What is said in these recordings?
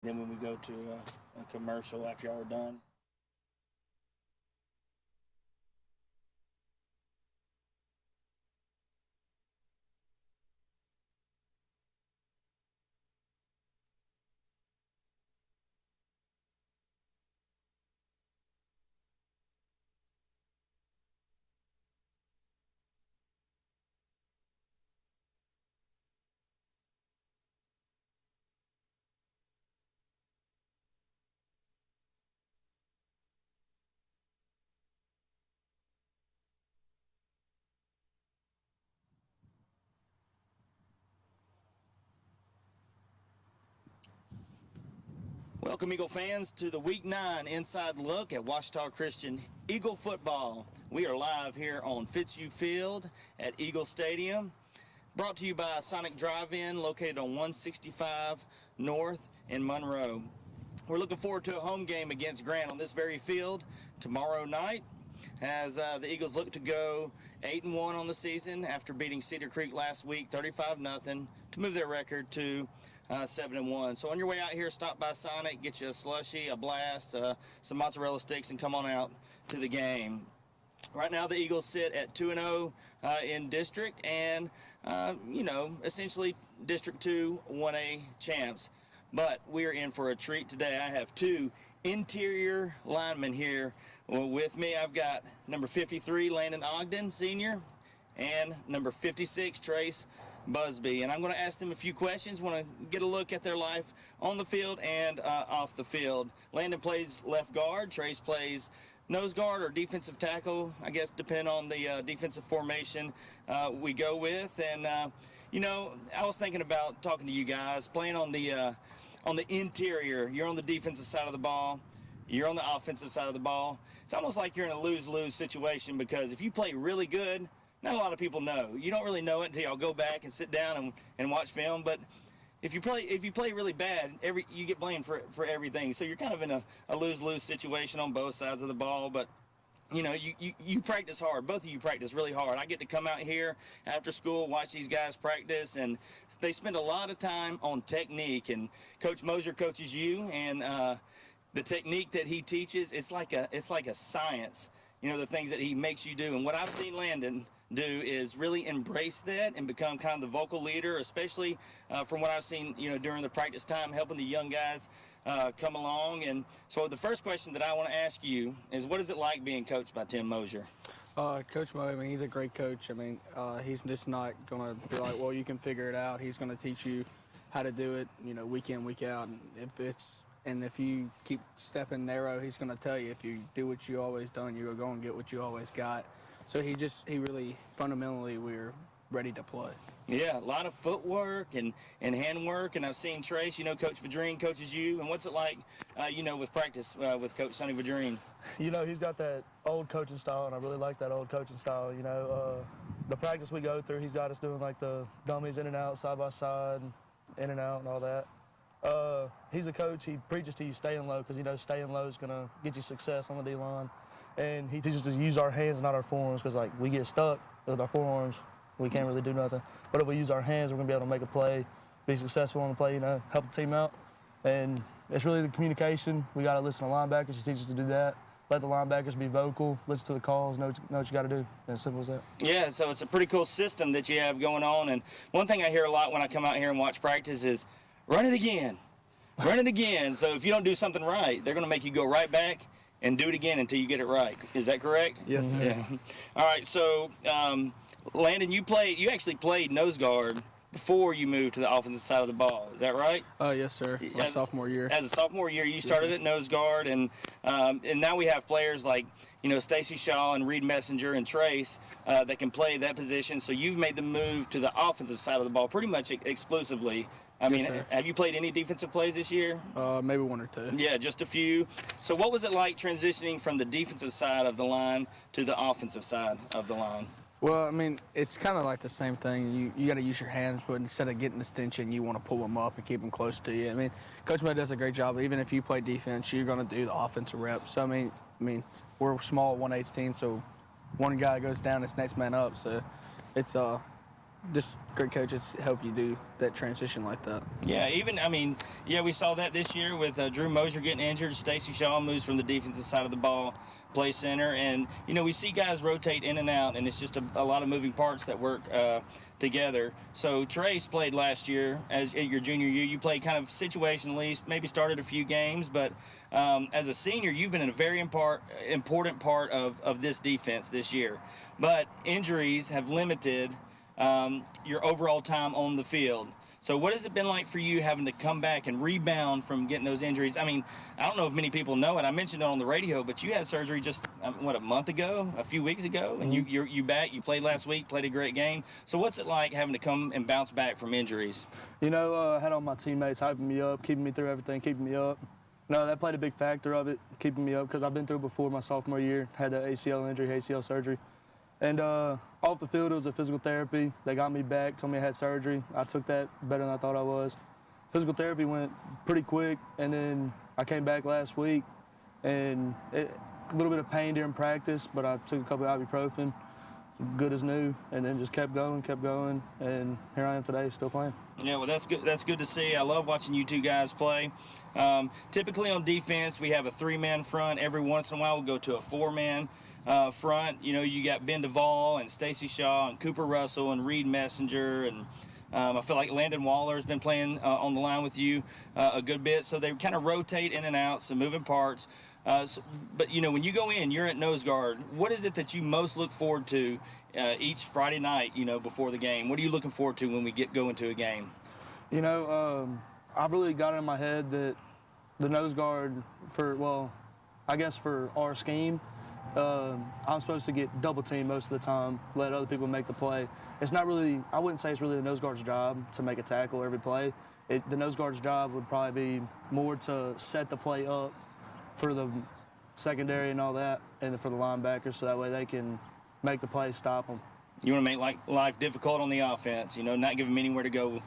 Then when we go to a commercial after y'all are done. Welcome, Eagle fans, to the Week 9 Inside Look at Ouachita Christian Eagle Football. We are live here on Fitzhugh Field at Eagle Stadium, brought to you by Sonic Drive-In, located on 165 North in Monroe. We're looking forward to a home game against Grant on this very field tomorrow night, as the Eagles look to go 8-1 on the season after beating Cedar Creek last week 35-0 to move their record to 7-1. So on your way out here, stop by Sonic, get you a slushie, a blast, some mozzarella sticks, and come on out to the game. Right now, the Eagles sit at 2-0 in district, and essentially District 2 1A champs. But we are in for a treat today. I have two interior linemen here with me. I've got number 53, Landon Ogden, senior, and number 56, Trace Busby, and I'm going to ask them a few questions. Want to get a look at their life on the field and off the field. Landon plays left guard. Trace plays nose guard or defensive tackle, I guess, depending on the defensive formation we go with. And I was thinking about talking to you guys, playing on the interior. You're on the defensive side of the ball. You're on the offensive side of the ball. It's almost like you're in a lose-lose situation, because if you play really good, not a lot of people know. You don't really know it until y'all go back and sit down and watch film. But if you play really bad, you get blamed for everything. So you're kind of in a lose-lose situation on both sides of the ball. But you practice hard. Both of you practice really hard. I get to come out here after school, watch these guys practice, and they spend a lot of time on technique. And Coach Mosier coaches you, and the technique that he teaches, it's like a science. The things that he makes you do. And what I've seen Landon do is really embrace that and become kind of the vocal leader, especially from what I've seen, during the practice time, helping the young guys come along. And so the first question that I want to ask you is, what is it like being coached by Tim Mosier? Coach Mo, he's a great coach. He's just not going to be like, well, you can figure it out. He's going to teach you how to do it, week in, week out. And if you keep stepping narrow, he's going to tell you, if you do what you always done, you're going to get what you always got. So he really, fundamentally, we're ready to play. Yeah, a lot of footwork and handwork. And I've seen Trace, Coach Vadrine coaches you. And what's it like, with practice with Coach Sonny Vadrine? He's got that old coaching style, and I really like that old coaching style. The practice we go through, he's got us doing like the dummies in and out, side by side, in and out and all that. He's a coach. He preaches to you staying low, because staying low is going to get you success on the D-line. And he teaches us to use our hands, not our forearms, because we get stuck with our forearms, we can't really do nothing. But if we use our hands, we're going to be able to make a play, be successful on the play, help the team out. And it's really the communication. We got to listen to linebackers. He teaches us to do that. Let the linebackers be vocal, listen to the calls, know what you got to do. As simple as that. Yeah, so it's a pretty cool system that you have going on. And one thing I hear a lot when I come out here and watch practice is, run it again. Run it again. So if you don't do something right, they're going to make you go right back and do it again until you get it right. Is that correct? Yes, sir. Yeah. All right, so Landon, you actually played nose guard before you moved to the offensive side of the ball. Is that right? Yes, sir. My sophomore year. As a sophomore year, you started at nose guard, and now we have players like Stacy Shaw and Reed Messenger and Trace that can play that position. So you've made the move to the offensive side of the ball pretty much exclusively. Yes, have you played any defensive plays this year? Maybe one or two. Yeah, just a few. So what was it like transitioning from the defensive side of the line to the offensive side of the line? Well, it's kind of like the same thing. You got to use your hands, but instead of getting extension, you want to pull them up and keep them close to you. Coach Mo does a great job. Even if you play defense, you're going to do the offensive reps. So, we're a small 1/8 team, so one guy goes down, it's next man up. So it's just great coaches help you do that transition like that. Yeah, we saw that this year with Drew Mosier getting injured. Stacey Shaw moves from the defensive side of the ball, play center, and we see guys rotate in and out, and it's just a lot of moving parts that work together. So Trace played last year as your junior year. You played kind of situationally, maybe started a few games, but as a senior, you've been a very important part of this defense this year. But injuries have limited your overall time on the field. So what has it been like for you having to come back and rebound from getting those injuries? I mean, I don't know if many people know it. I mentioned it on the radio, but you had surgery just, a month ago, a few weeks ago, and you back. You played last week, played a great game. So what's it like having to come and bounce back from injuries? I had all my teammates hyping me up, keeping me through everything, keeping me up. No, that played a big factor of it, keeping me up, because I've been through before my sophomore year, had the ACL injury, ACL surgery. And off the field, it was a physical therapy. They got me back, told me I had surgery. I took that better than I thought I was. Physical therapy went pretty quick, and then I came back last week, and a little bit of pain during practice, but I took a couple of ibuprofen, good as new, and then just kept going, and here I am today, still playing. Yeah, well, that's good. That's good to see. I love watching you two guys play. Typically on defense, we have a 3-man front. Every once in a while, we'll go to a 4-man front. You got Ben Duvall and Stacey Shaw and Cooper Russell and Reed Messenger, and I feel like Landon Waller has been playing on the line with you a good bit. So they kind of rotate in and out, some moving parts. But when you go in, you're at nose guard. What is it that you most look forward to each Friday night, before the game? What are you looking forward to when we go into a game? I've really got it in my head that the nose guard for our scheme, I'm supposed to get double teamed most of the time, let other people make the play. It's not really, I wouldn't say it's really the nose guard's job to make a tackle every play. The nose guard's job would probably be more to set the play up for the secondary and all that, and for the linebackers, so that way they can make the play, stop them. You want to make life difficult on the offense, not give them anywhere to go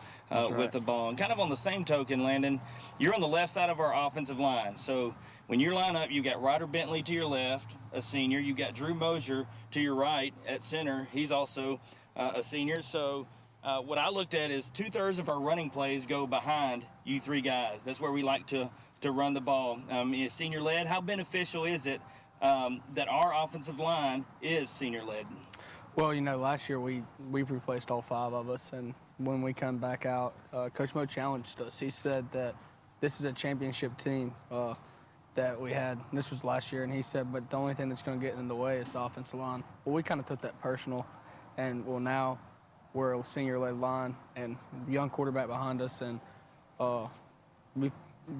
with the ball. And kind of on the same token, Landon, you're on the left side of our offensive line. So when you line up, you got Ryder Bentley to your left, a senior. You got Drew Mosier to your right at center. He's also a senior. So what I looked at is 2/3 of our running plays go behind you three guys. That's where we like to run the ball. Is senior led? How beneficial is it that our offensive line is senior led? Well, last year we replaced all 5 of us, and when we come back out, Coach Mo challenged us. He said that this is a championship team that we had. This was last year, and he said, but the only thing that's going to get in the way is the offensive line. Well, we kind of took that personal, and now we're a senior-led line and young quarterback behind us, and we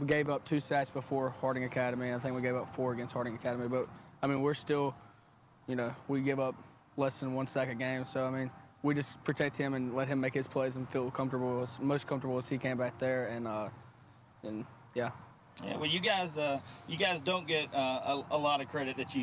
gave up 2 sacks before Harding Academy. I think we gave up 4 against Harding Academy, but we're still, we give up less than 1 sack a game. So, we just protect him and let him make his plays and feel most comfortable as he can back there. And yeah. Yeah, well, you guys don't get a lot of credit that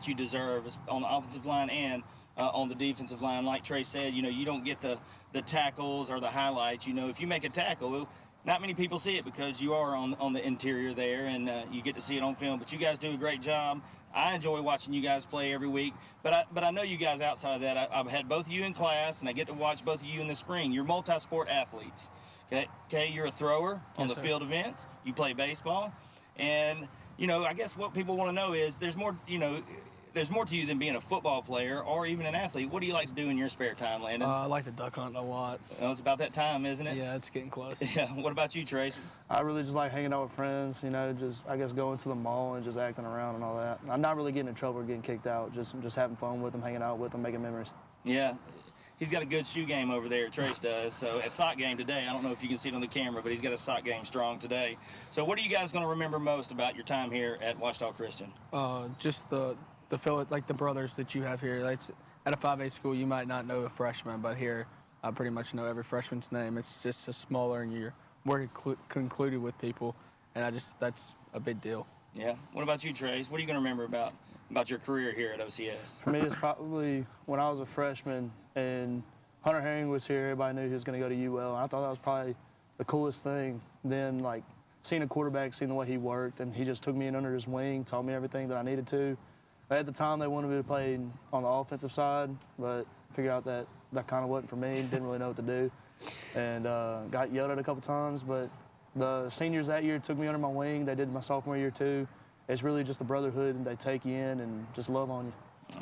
you deserve on the offensive line and on the defensive line. Like Trey said, you don't get the tackles or the highlights. If you make a tackle, not many people see it because you are on the interior there, and you get to see it on film. But you guys do a great job. I enjoy watching you guys play every week. But I know you guys outside of that. I've had both of you in class, and I get to watch both of you in the spring. You're multi-sport athletes. Okay, you're a thrower on the field events. You play baseball, and I guess what people want to know is there's more to you than being a football player or even an athlete. What do you like to do in your spare time, Landon? I like to duck hunt a lot. Well, it's about that time, isn't it? Yeah, it's getting close. Yeah. What about you, Trace? I really just like hanging out with friends, just going to the mall and just acting around and all that. I'm not really getting in trouble or getting kicked out, just having fun with them, hanging out with them, making memories. Yeah. He's got a good shoe game over there, Trace does. So a sock game today. I don't know if you can see it on the camera, but he's got a sock game strong today. So what are you guys going to remember most about your time here at Ouachita Christian? Just the feel like the brothers that you have here. Like, at a 5A school, you might not know a freshman, but here I pretty much know every freshman's name. It's just a smaller, and you're more concluded with people, and that's a big deal. Yeah. What about you, Trace? What are you going to remember about your career here at OCS? For me, it's probably when I was a freshman and Hunter Herring was here, everybody knew he was going to go to UL. And I thought that was probably the coolest thing. Then, seeing a quarterback, seeing the way he worked, and he just took me in under his wing, taught me everything that I needed to. At the time, they wanted me to play on the offensive side, but figured out that that kind of wasn't for me. Didn't really know what to do, and got yelled at a couple times. But the seniors that year took me under my wing. They did my sophomore year too. It's really just a brotherhood, and they take you in and just love on you.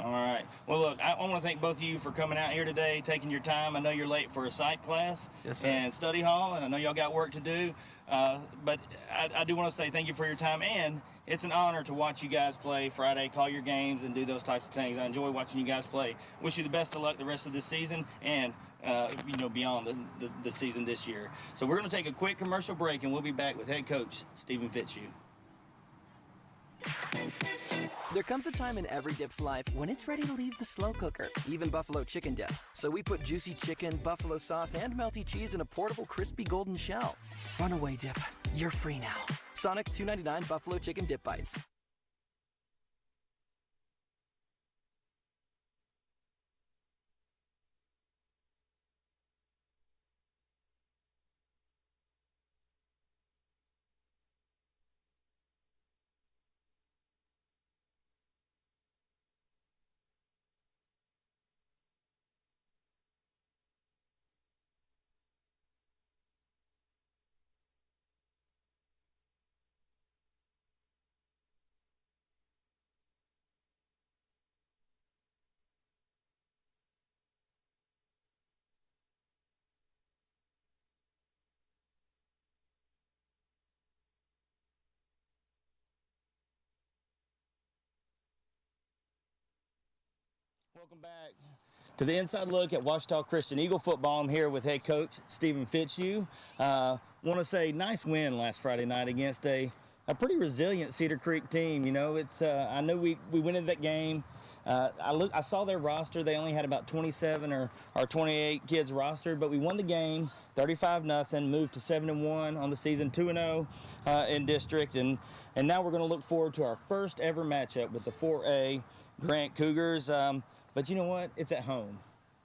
All right. Well, look, I want to thank both of you for coming out here today, taking your time. I know you're late for a psych class and study hall, and I know y'all got work to do. But I do want to say thank you for your time, and it's an honor to watch you guys play Friday, call your games, and do those types of things. I enjoy watching you guys play. Wish you the best of luck the rest of this season and, beyond the season this year. So we're going to take a quick commercial break, and we'll be back with head coach Stephen Fitzhugh. There comes a time in every dip's life when it's ready to leave the slow cooker, even buffalo chicken dip. So we put juicy chicken, buffalo sauce, and melty cheese in a portable crispy golden shell. Runaway dip, you're free now. Sonic $2.99 buffalo chicken dip bites. Welcome back to the Inside Look at Ouachita Christian Eagle football. I'm here with head coach Stephen Fitzhugh. Want to say nice win last Friday night against a pretty resilient Cedar Creek team. You know, it's I know we went into that game. I saw their roster. They only had about 27 or 28 kids rostered, but we won the game 35-0, moved to 7-1 on the season, 2-0 in district, and now we're going to look forward to our first ever matchup with the 4A Grant Cougars. But you know what? It's at home.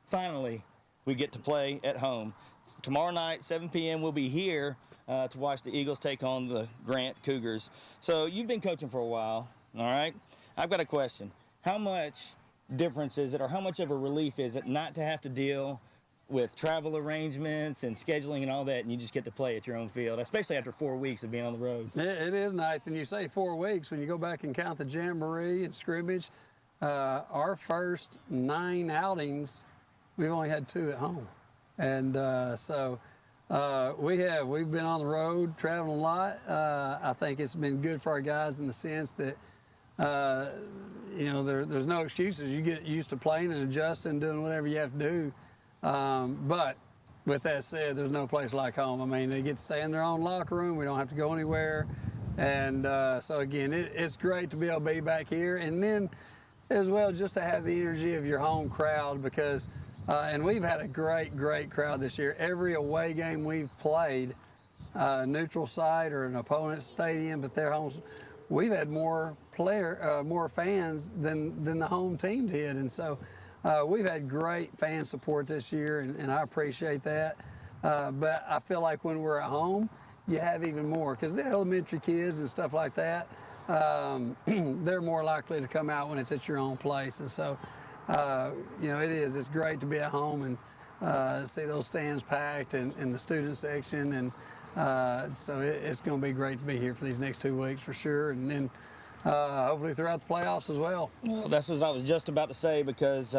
Finally, we get to play at home. Tomorrow night, 7 p.m., we'll be here to watch the Eagles take on the Grant Cougars. So you've been coaching for a while, all right? I've got a question. How much difference is it, or how much of a relief is it not to have to deal with travel arrangements and scheduling and all that, and you just get to play at your own field, especially after 4 weeks of being on the road? It is nice, and you say 4 weeks. When you go back and count the jamboree and scrimmage, our first 9 outings, we've only had 2 at home. And we've been on the road, traveling a lot. I think it's been good for our guys in the sense that, there's no excuses. You get used to playing and adjusting, doing whatever you have to do. But with that said, there's no place like home. I mean, they get to stay in their own locker room. We don't have to go anywhere. And so, again, it's great to be able to be back here. And then, as well, just to have the energy of your home crowd, because and we've had a great crowd this year. Every away game we've played, neutral site or an opponent's stadium, but their homes, we've had more fans than the home team did. And so we've had great fan support this year, and I appreciate that. But I feel like when we're at home, you have even more, because the elementary kids and stuff like that, they're more likely to come out when it's at your own place. And so, it's great to be at home and see those stands packed and the student section. And so it's going to be great to be here for these next 2 weeks for sure. And then hopefully throughout the playoffs as well. Well, that's what I was just about to say, because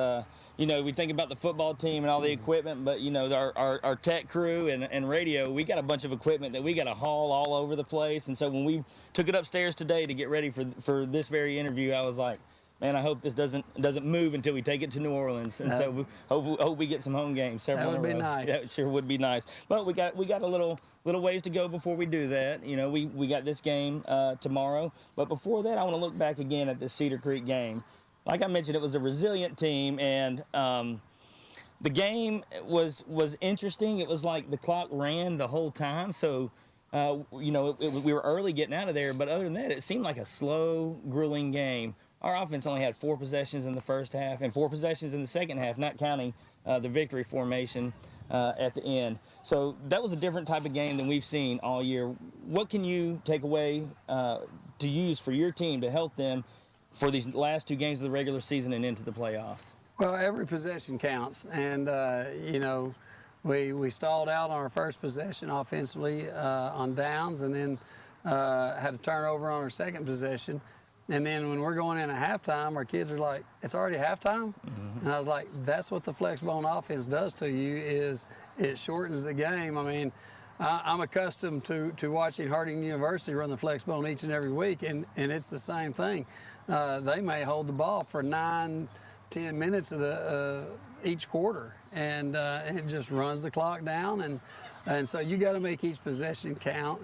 we think about the football team and all the equipment, but our tech crew and radio, we got a bunch of equipment that we got to haul all over the place. And so when we took it upstairs today to get ready for this very interview, I was like, man, I hope this doesn't move until we take it to New Orleans. And so we hope we get some home games several in a row. That would be nice. Yeah, it sure would be nice. But we got a little ways to go before we do that. We got this game tomorrow. But before that, I want to look back again at this Cedar Creek game. Like I mentioned, it was a resilient team, and the game was interesting. It was like the clock ran the whole time. So, we were early getting out of there. But other than that, it seemed like a slow, grueling game. Our offense only had 4 possessions in the first half and 4 possessions in the second half, not counting the victory formation at the end. So that was a different type of game than we've seen all year. What can you take away to use for your team to help them for these last 2 games of the regular season and into the playoffs? Well, every possession counts, and you know, we stalled out on our first possession offensively on downs, and then had a turnover on our second possession. And then when we're going in at halftime, our kids are like, "It's already halftime," and I was like, "That's what the flexbone offense does to you. Is it shortens the game. I mean, I'm accustomed to watching Harding University run the flexbone each and every week, and it's the same thing. They may hold the ball for 9, 10 minutes of the each quarter, and it just runs the clock down, and so you got to make each possession count,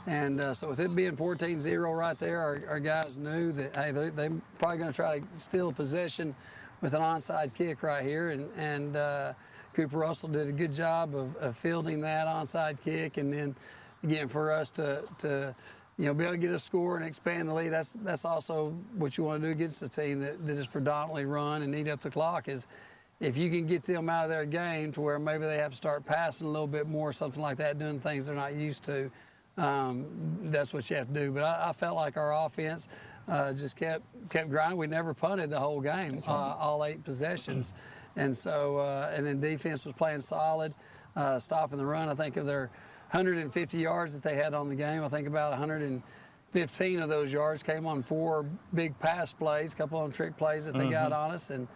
and so with it being 14-0 right there, our guys knew that, hey, they're probably going to try to steal a possession with an onside kick right here, and Cooper Russell did a good job of fielding that onside kick, and then again for us to be able to get a score and expand the lead. That's also what you want to do against a team that is predominantly run and eat up the clock. Is if you can get them out of their game to where maybe they have to start passing a little bit more, something like that, doing things they're not used to. That's what you have to do. But I felt like our offense just kept grinding. We never punted the whole game, all 8 possessions. And so, and then defense was playing solid, stopping the run. I think of their 150 yards that they had on the game, I think about 115 of those yards came on 4 big pass plays, a couple of them trick plays that they got on us. And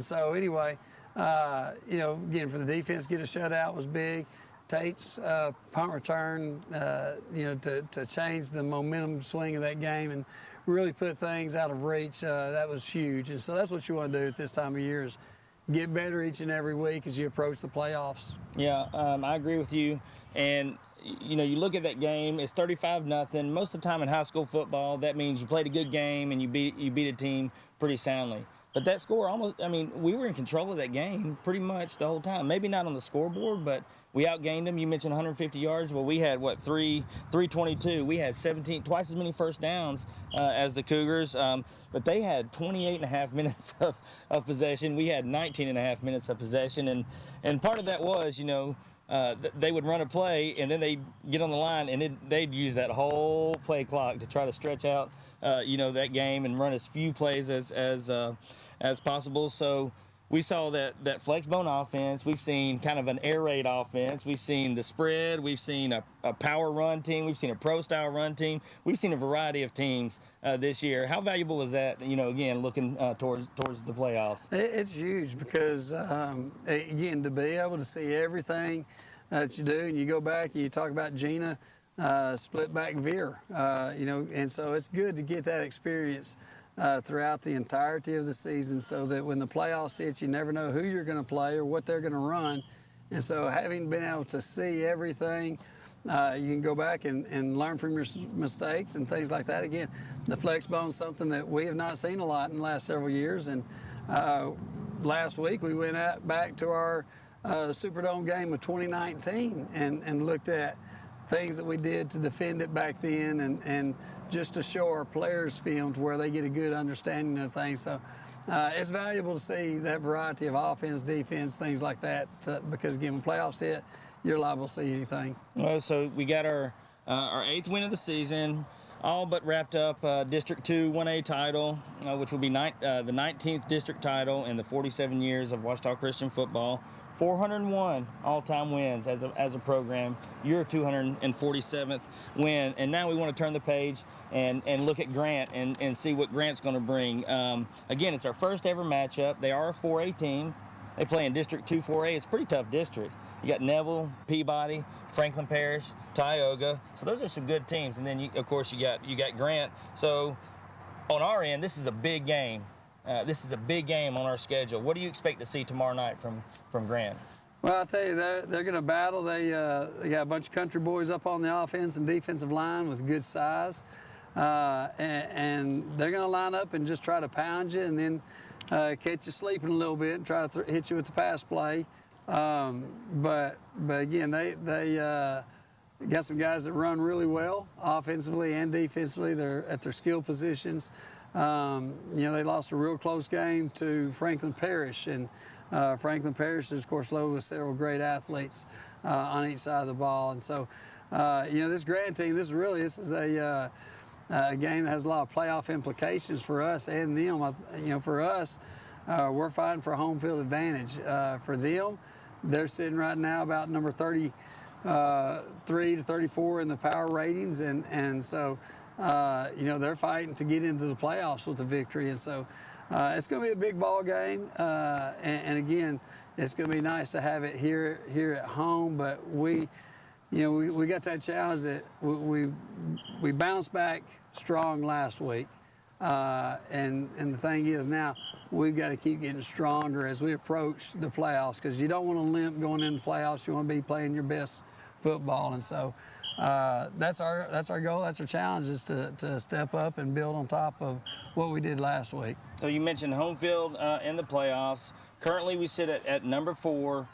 so anyway, again, for the defense, get a shutout was big. Tate's punt return, to change the momentum swing of that game and really put things out of reach, that was huge. And so that's what you want to do at this time of year is get better each and every week as you approach the playoffs. Yeah, I agree with you. And, you look at that game, it's 35-0. Most of the time in high school football, that means you played a good game and you beat a team pretty soundly. But that score we were in control of that game pretty much the whole time. Maybe not on the scoreboard, but we outgained them. You mentioned 150 yards. Well, we had, 322. We had 17, twice as many first downs as the Cougars. But they had 28 and a half minutes of possession. We had 19 and a half minutes of possession. And part of that was, they would run a play, and then they'd get on the line, and they'd use that whole play clock to try to stretch out, that game and run as few plays as possible. So we saw that flex bone offense. We've seen kind of an air raid offense. We've seen the spread. We've seen a power run team. We've seen a pro-style run team. We've seen a variety of teams this year. How valuable is that, again, looking towards the playoffs? It's huge because, again, to be able to see everything that you do, and you go back and you talk about Gina, split back veer, and so it's good to get that experience throughout the entirety of the season so that when the playoffs hit, you never know who you're going to play or what they're going to run. And so having been able to see everything, you can go back and learn from your mistakes and things like that. Again, the flex bone is something that we have not seen a lot in the last several years. And last week we went back to our Superdome game of 2019 and looked at things that we did to defend it back then and just to show our players film to where they get a good understanding of things. So it's valuable to see that variety of offense, defense, things like that, because again, when playoffs hit, you're liable to see anything. Well, so we got our 8th win of the season, all but wrapped up District 2 1A title, which will be the 19th district title in the 47 years of Ouachita Christian football. 401 all-time wins as a program. Your 247th win, and now we want to turn the page and look at Grant and see what Grant's going to bring. Again, it's our first ever matchup. They are a 4A team. They play in District 2 4A. It's a pretty tough district. You got Neville, Peabody, Franklin Parish, Tioga. So those are some good teams. And then, of course, you got Grant. So on our end, this is a big game. This is a big game on our schedule. What do you expect to see tomorrow night from Grant? Well, I'll tell you, they're going to battle. They got a bunch of country boys up on the offense and defensive line with good size. And they're going to line up and just try to pound you and then catch you sleeping a little bit and try to hit you with the pass play. But again, they got some guys that run really well offensively and defensively. They're at their skill positions. They lost a real close game to Franklin Parish, and Franklin Parish is, of course, loaded with several great athletes on each side of the ball. And so, this Grant team, this is a game that has a lot of playoff implications for us and them. For us, we're fighting for home field advantage. For them, they're sitting right now about number 33 to 34 in the power ratings, and so they're fighting to get into the playoffs with a victory, and so it's going to be a big ball game. And again, it's going to be nice to have it here at home, but we got that challenge that we bounced back strong last week, and the thing is now we've got to keep getting stronger as we approach the playoffs, because you don't want to limp going into the playoffs. You want to be playing your best football, and so that's our goal. That's our challenge, is to step up and build on top of what we did last week. So you mentioned home field in the playoffs. Currently, we sit at number 4.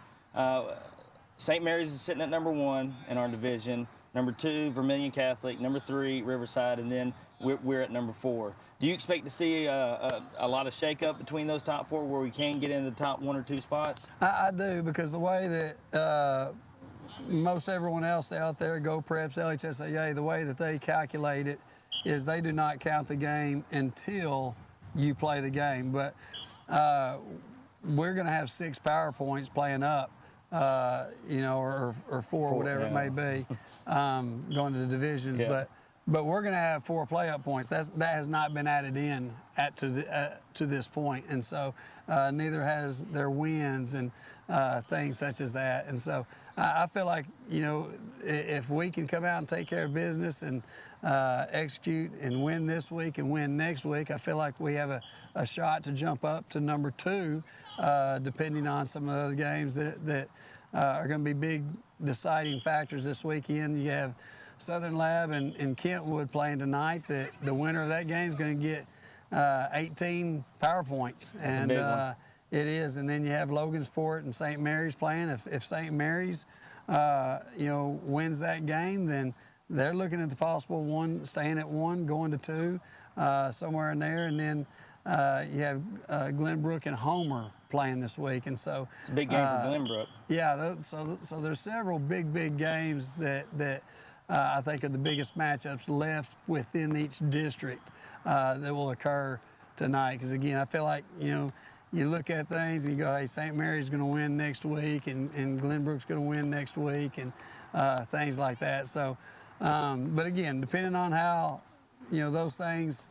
St. Mary's is sitting at number 1 in our division. Number 2, Vermilion Catholic. Number 3, Riverside, and then we're at number 4. Do you expect to see a lot of shakeup between those top 4, where we can get into the top 1 or 2 spots? I do, because the way that most everyone else out there, Go Preps, LHSAA, the way that they calculate it is they do not count the game until you play the game. But we're going to have 6 power points playing up, or 4, whatever it may be, going to the divisions. Yeah. But we're going to have 4 play-up points. That has not been added in to this point, and so neither has their wins and things such as that. And so I feel like, if we can come out and take care of business and execute and win this week and win next week, I feel like we have a shot to jump up to number 2, depending on some of the other games that are going to be big deciding factors this weekend. You have Southern Lab and Kentwood playing tonight. That the winner of that game is going to get 18 power points. That's a big one. It is. And then you have Logansport and St. Mary's playing. If St. Mary's wins that game, then they're looking at the possible 1, staying at 1, going to 2, somewhere in there. And then you have Glenbrook and Homer playing this week, and so it's a big game for Glenbrook. Yeah, so there's several big games that I think are the biggest matchups left within each district that will occur tonight. Because again, I feel like you look at things and you go, hey, St. Mary's going to win next week, and Glenbrook's going to win next week, and things like that. So, but again, depending on how those things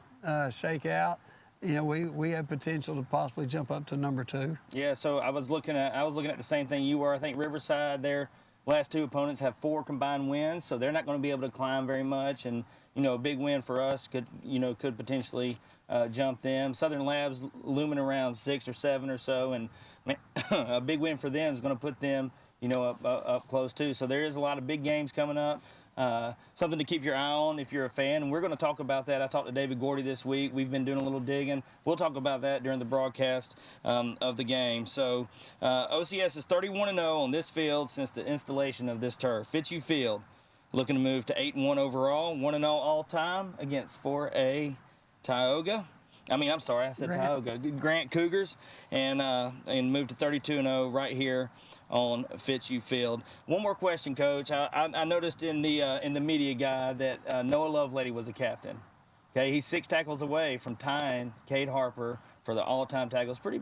shake out, we have potential to possibly jump up to number 2. Yeah, so I was looking at the same thing you were. I think Riverside, their last 2 opponents have 4 combined wins, so they're not going to be able to climb very much. And a big win for us could potentially jump them. Southern Labs looming around 6 or 7 or so, and a big win for them is going to put them up close too. So there is a lot of big games coming up. Something to keep your eye on if you're a fan, and we're going to talk about that. I talked to David Gordy this week. We've been doing a little digging. We'll talk about that during the broadcast of the game. So OCS is 31-0 on this field since the installation of this turf. Fitzhugh Field looking to move to 8-1 overall, 1-0 all-time against 4A Tioga. I said Tioga. Grant Cougars, and move to 32-0 right here on Fitzhugh Field. One more question, Coach. I noticed in the media guide that Noah Lovelady was a captain. Okay, he's 6 tackles away from tying Cade Harper for the all-time tackles. Pretty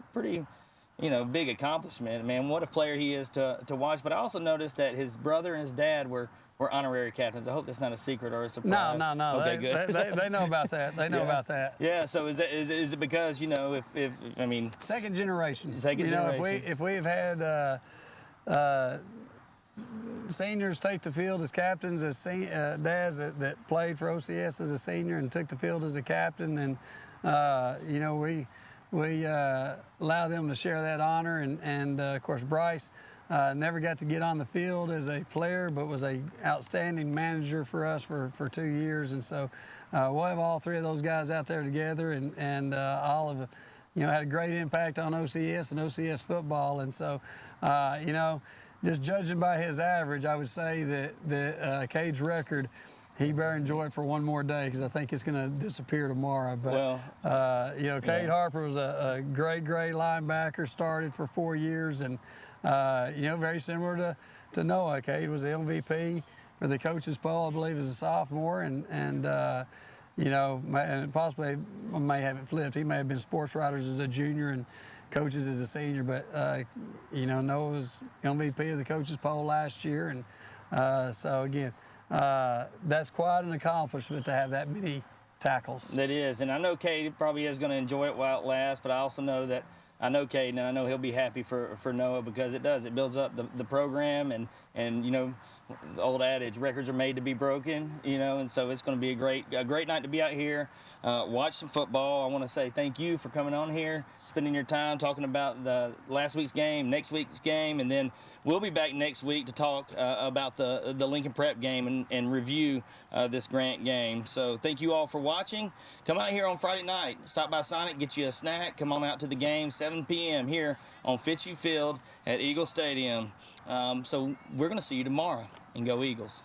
big accomplishment. Man, what a player he is to watch. But I also noticed that his brother and his dad were honorary captains. I hope that's not a secret or a surprise. No. Okay, good. They know about that. They know about that. Yeah. So is it because second generation. Generation. If we've had seniors take the field as captains, as dads that played for OCS as a senior and took the field as a captain, then we allow them to share that honor. And of course, Bryce never got to get on the field as a player, but was a outstanding manager for us for 2 years. And so we'll have all 3 of those guys out there together, and all of had a great impact on OCS and OCS football. And so just judging by his average, I would say that Cade's record, he better enjoy it for one more day, because I think it's going to disappear tomorrow. But Cade Harper was a great linebacker, started for 4 years, and very similar to Noah. Cade was the MVP for the coaches poll, I believe, as a sophomore, and possibly may have it flipped. He may have been sports writers as a junior, coaches as a senior, but you know, Noah was MVP of the coaches poll last year, and so again, that's quite an accomplishment to have that many tackles. That is, and I know Cade probably is going to enjoy it while it lasts, but I also know that I know Cade, and I know he'll be happy for Noah, because it builds up the program, and you know, the old adage, records are made to be broken, you know, and so it's going to be a great night to be out here, watch some football. I want to say thank you for coming on here, spending your time talking about the last week's game, next week's game, and then we'll be back next week to talk about the Lincoln Prep game and review this Grant game. So thank you all for watching. Come out here on Friday night, stop by Sonic, get you a snack, come on out to the game, 7 p.m. here on Fitzhugh Field at Eagle Stadium. So we're going to see you tomorrow, and go Eagles.